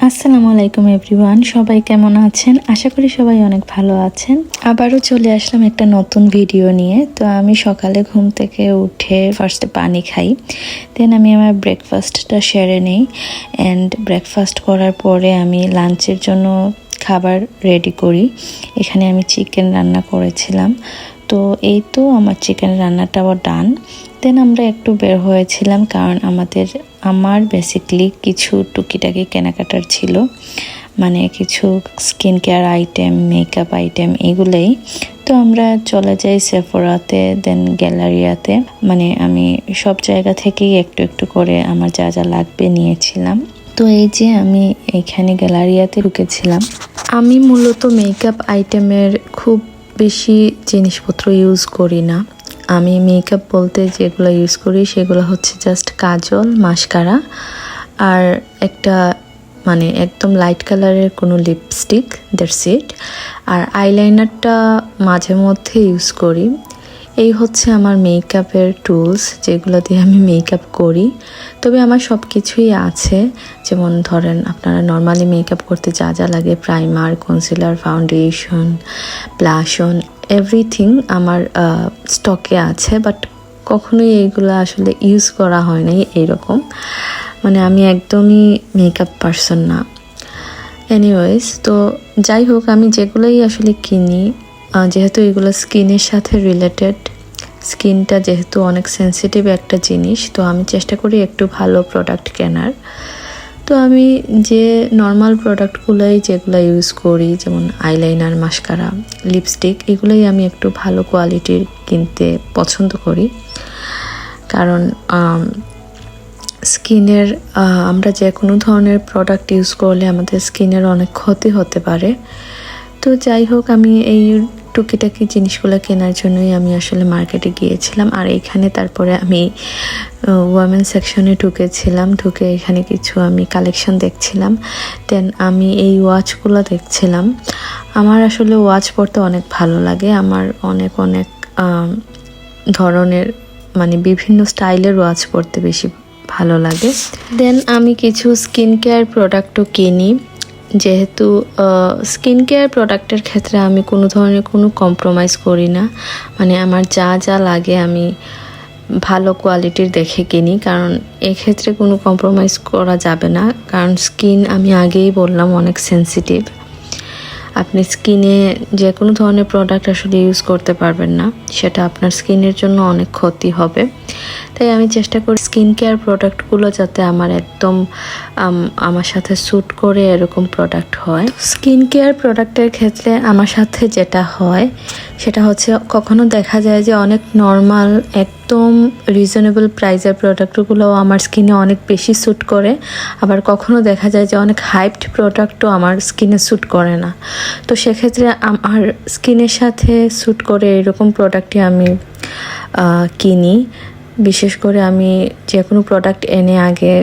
আসসালামু আলাইকুম এভরিওয়ান, সবাই কেমন আছেন? আশা করি সবাই অনেক ভালো আছেন। আবারও চলে আসলাম একটা নতুন ভিডিও নিয়ে। তো আমি সকালে ঘুম থেকে উঠে ফার্স্টে পানি খাই, দেন আমি আমার ব্রেকফাস্টটা সেরে নিই। অ্যান্ড ব্রেকফাস্ট করার পরে আমি লাঞ্চের জন্য খাবার রেডি করি। এখানে আমি চিকেন রান্না করেছিলাম, তো এই তো আমার চিকেন রান্নাটাও ডান। দেন আমরা একটু বের হয়েছিলাম, কারণ আমার বেসিকলি কিছু টুকিটাকি কেনাকাটার ছিল, মানে কিছু skin care item, makeup item এগুলোই। তো আমরা চলে যাই সেফোরাতে, দেন গ্যালারিয়াতে। মানে আমি সব জায়গা থেকেই একটু একটু করে আমার যা যা লাগবে নিয়েছিলাম। তো এই যে আমি এখানে গ্যালারিয়াতে ঢুকেছিলাম। আমি মূলত মেকআপ আইটেমের খুব বেশি জিনিসপত্র ইউজ করি না। আমি মেকআপ বলতে যেগুলো ইউজ করি সেগুলো হচ্ছে জাস্ট কাজল, মাস্কারা আর একটা মানে একদম লাইট কালারের কোনো লিপস্টিক, দ্যাটস ইট। আর আইলাইনারটা মাঝে মধ্যে ইউজ করি। এই হচ্ছে আমার মেকআপের টুলস, যেগুলো দিয়ে আমি মেকআপ করি। তবে আমার সব কিছুই আছে, যেমন ধরেন আপনারা নর্মালি মেকআপ করতে যা যা লাগে, primer, concealer, foundation, blush on, everything আমার স্টকে আছে। বাট কখনোই এইগুলো আসলে ইউজ করা হয় নাই এইরকম, মানে আমি একদমই মেকআপ পারসন না। এনিওয়েজ, তো যাই হোক, আমি যেগুলোই আসলে কিনি, যেহেতু এগুলো স্কিনের সাথে রিলেটেড, স্কিনটা যেহেতু অনেক সেন্সিটিভ একটা জিনিস, তো আমি চেষ্টা করি একটু ভালো প্রোডাক্ট কেনার। তো আমি যে নর্মাল প্রোডাক্টগুলোই যেগুলো ইউজ করি, যেমন আইলাইনার, মাস্কারা, লিপস্টিক, এগুলোই আমি একটু ভালো কোয়ালিটির কিনতে পছন্দ করি। কারণ স্কিনের আমরা যে কোনো ধরনের প্রোডাক্ট ইউজ করলে আমাদের স্কিনের অনেক ক্ষতি হতে পারে। তো যাই হোক, আমি এই টুকিটাকি জিনিসগুলো কেনার জন্যই আমি আসলে মার্কেটে গিয়েছিলাম। আর এখানে তারপরে আমি ওয়ামেন সেকশনে ঢুকেছিলাম, ঢুকে এখানে কিছু আমি কালেকশন দেখছিলাম। দেন আমি এই ওয়াচগুলো দেখছিলাম। আমার আসলে ওয়াচ পরতে অনেক ভালো লাগে। আমার অনেক অনেক ধরনের মানে বিভিন্ন স্টাইলের ওয়াচ পরতে বেশি ভালো লাগে। দেন আমি কিছু স্কিন কেয়ার প্রোডাক্টও কিনি, যেহেতু স্কিন কেয়ার প্রোডাক্টের ক্ষেত্রে আমি কোনো ধরনের কোনো কম্প্রোমাইজ করি না। মানে আমার যা যা লাগে আমি ভালো কোয়ালিটির দেখে কিনি, কারণ এক্ষেত্রে কোনো কম্প্রোমাইজ করা যাবে না। কারণ স্কিন, আমি আগেই বললাম, অনেক সেন্সিটিভ। আপনি স্কিনে যে কোনো ধরনের প্রোডাক্ট আসলে ইউজ করতে পারবেন না, সেটা আপনার স্কিনের জন্য অনেক ক্ষতি হবে। তাই আমি চেষ্টা করি স্কিন কেয়ার প্রোডাক্টগুলো যাতে আমার একদম আমার সাথে স্যুট করে এরকম প্রোডাক্ট হয়। স্কিন কেয়ার প্রোডাক্টের ক্ষেত্রে আমার সাথে যেটা হয় সেটা হচ্ছে, কখনো দেখা যায় যে অনেক নর্মাল একদম রিজনেবল প্রাইসের প্রোডাক্টগুলো আমার স্কিনে অনেক বেশি স্যুট করে, আবার কখনো দেখা যায় যে অনেক হাইপড প্রোডাক্টও আমার স্কিনে স্যুট করে না। তো সেক্ষেত্রে আমার স্কিনের সাথে স্যুট করে এরকম প্রোডাক্টই আমি কিনি। বিশেষ করে আমি যে কোনো প্রোডাক্ট এনে আগে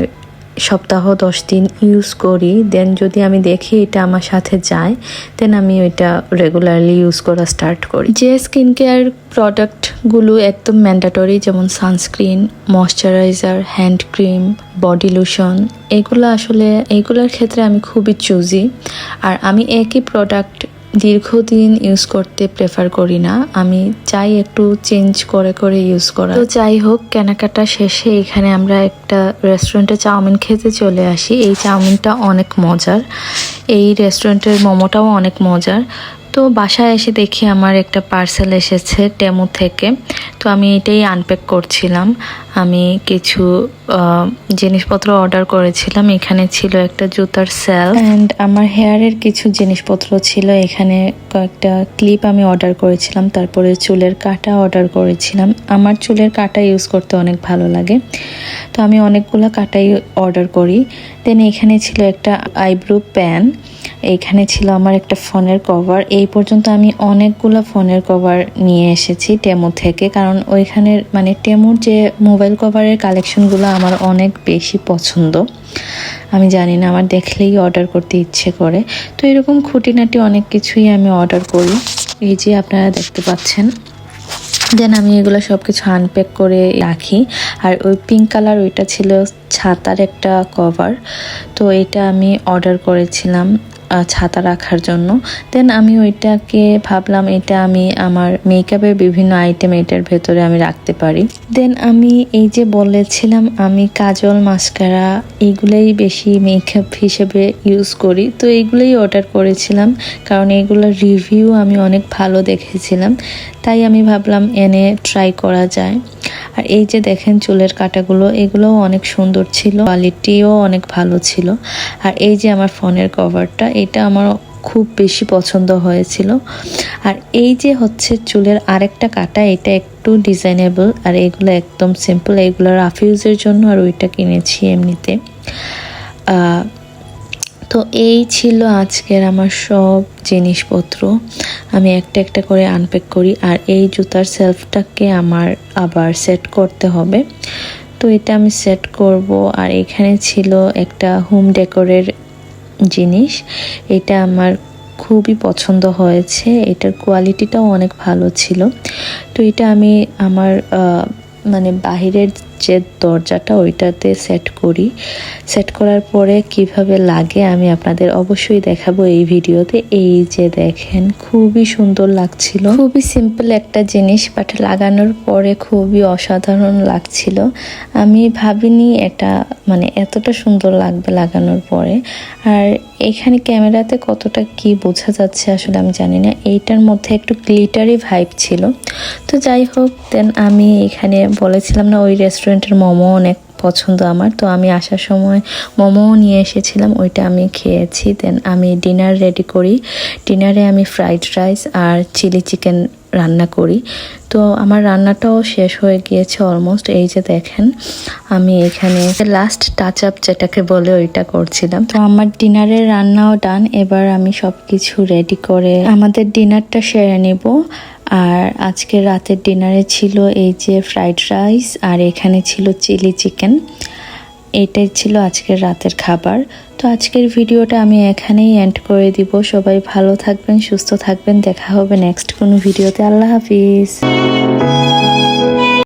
সপ্তাহ 10 দিন ইউজ করি, দেন যদি আমি দেখি এটা আমার সাথে যায়, দেন আমি ওইটা রেগুলারলি ইউজ করা স্টার্ট করি। যে স্কিন কেয়ার প্রোডাক্টগুলো একদম ম্যান্ডেটরি, যেমন sunscreen, moisturiser, hand cream, body lotion, এইগুলোর ক্ষেত্রে আমি খুবই চুজি। আর আমি একই প্রোডাক্ট দীর্ঘদিন ইউজ করতে প্রেফার করি না, আমি চাই একটু চেঞ্জ করে করে ইউজ করা। তো যাই হোক, কেনাকাটা শেষে এখানে আমরা একটা রেস্টুরেন্টে চাউমিন খেতে চলে আসি। এই চাউমিনটা অনেক মজার, এই রেস্টুরেন্টের মোমোটাও অনেক মজার। তো বাসায় এসে দেখি আমার একটা পার্সেল এসেছে টেমু থেকে। তো আমি এটাই আনপ্যাক করছিলাম। আমি কিছু জিনিসপত্র অর্ডার করেছিলাম। এখানে ছিল একটা জুতার সেল, অ্যান্ড আমার হেয়ারের কিছু জিনিসপত্র ছিল। এখানে কয়েকটা ক্লিপ আমি অর্ডার করেছিলাম, তারপরে চুলের কাঁটা অর্ডার করেছিলাম। আমার চুলের কাঁটা ইউজ করতে অনেক ভালো লাগে, তো আমি অনেকগুলো কাঁটাই অর্ডার করি। দেন এখানে ছিল একটা আইব্রো প্যান, এইখানে ছিল আমার একটা ফোনের কভার। এই পর্যন্ত আমি অনেকগুলো ফোনের কভার নিয়ে এসেছি টেমু থেকে, কারণ ওইখানের মানে টেমুর যে মোবাইল কভারের কালেকশনগুলো আমার অনেক বেশি পছন্দ। আমি জানি না, আমার দেখলেই অর্ডার করতে ইচ্ছে করে। তো এরকম খুঁটিনাটি অনেক কিছুই আমি অর্ডার করি। এই যে আপনারা দেখতে পাচ্ছেন। দেন আমি এগুলো সব কিছু আনপ্যাক করে রাখি। আর ওই পিঙ্ক কালার ওইটা ছিল ছাতার একটা কভার, তো এটা আমি অর্ডার করেছিলাম ছাতা রাখার জন্য। দেন আমি ওইটাকে ভাবলাম এটা আমি আমার মেকআপের বিভিন্ন আইটেম এটার ভেতরে আমি রাখতে পারি। দেন আমি এই যে বলেছিলাম আমি কাজল মাস্কারা এইগুলোই বেশি মেকআপ হিসেবে ইউজ করি, তো এইগুলোই অর্ডার করেছিলাম কারণ এইগুলোর রিভিউ আমি অনেক ভালো দেখেছিলাম, তাই আমি ভাবলাম এনে ট্রাই করা যায়। আর এই যে দেখেন চুলের কাটাগুলো, এগুলোও অনেক সুন্দর ছিল, কোয়ালিটিও অনেক ভালো ছিল। আর এই যে আমার ফোনের কভারটা, এটা আমার খুব বেশি পছন্দ হয়েছিল। আর এই যে হচ্ছে চুলের আরেকটা কাটা, এটা একটু ডিজাইনেবল, আর এগুলো একদম সিম্পল, এগুলো রাফ ইউজের জন্য, আর ওইটা কিনেছি এমনিতে। তো এই ছিল আজকের আমার সব জিনিসপত্র, আমি একটা একটা করে আনপ্যাক করি। আর এই জুতার সেলফটাকে আমার আবার সেট করতে হবে, তো এটা আমি সেট করব। আর এখানে ছিল একটা হোম ডেকোরের জিনিস, এটা আমার খুবই পছন্দ হয়েছে, এটার কোয়ালিটিটাও অনেক ভালো ছিল। তো এটা আমি আমার মানে বাহিরের যে দরজাটা ওইটাতে সেট করি, সেট করার পরে কিভাবে লাগে আমি আপনাদের অবশ্যই দেখাবো এই ভিডিওতে। এই যে দেখেন খুবই সুন্দর লাগছিল, খুবই সিম্পল একটা জিনিস, বাট লাগানোর পরে খুবই অসাধারণ লাগছিল। আমি ভাবিনি এটা মানে এতটা সুন্দর লাগবে লাগানোর পরে। আর এখানে ক্যামেরাতে কতটা কি বোঝা যাচ্ছে আসলে আমি জানি না, এইটার মধ্যে একটু গ্লিটারি ভাইব ছিল। তো যাই হোক, দেন আমি এখানে বলেছিলাম না ওই রেস্টুরেন্টের মোমো অনেক পছন্দ আমার, তো আমি আসার সময় মোমো নিয়ে এসেছিলাম, ওইটা আমি খেয়েছি। দেন আমি ডিনার রেডি করি, ডিনারে আমি ফ্রাইড রাইস আর চিলি চিকেন রান্না করি। তো আমার রান্নাটাও শেষ হয়ে গিয়েছে অলমোস্ট। এই যে দেখেন আমি এখানে লাস্ট টাচ আপ যেটাকে বলে ওইটা করছিলাম। তো আমার ডিনারের রান্নাও ডান, এবার আমি সব কিছু রেডি করে আমাদের ডিনারটা সেরে নেব। আর আজকে রাতের ডিনারে ছিল এই যে ফ্রাইড রাইস, আর এখানে ছিল চিলি চিকেন, এটাই ছিল আজকের রাতের খাবার। তো আজকের ভিডিওটা আমি এখানেই এন্ড করে দিব। সবাই ভালো থাকবেন, সুস্থ থাকবেন, দেখা হবে নেক্সট কোনো ভিডিওতে। আল্লাহ হাফিজ।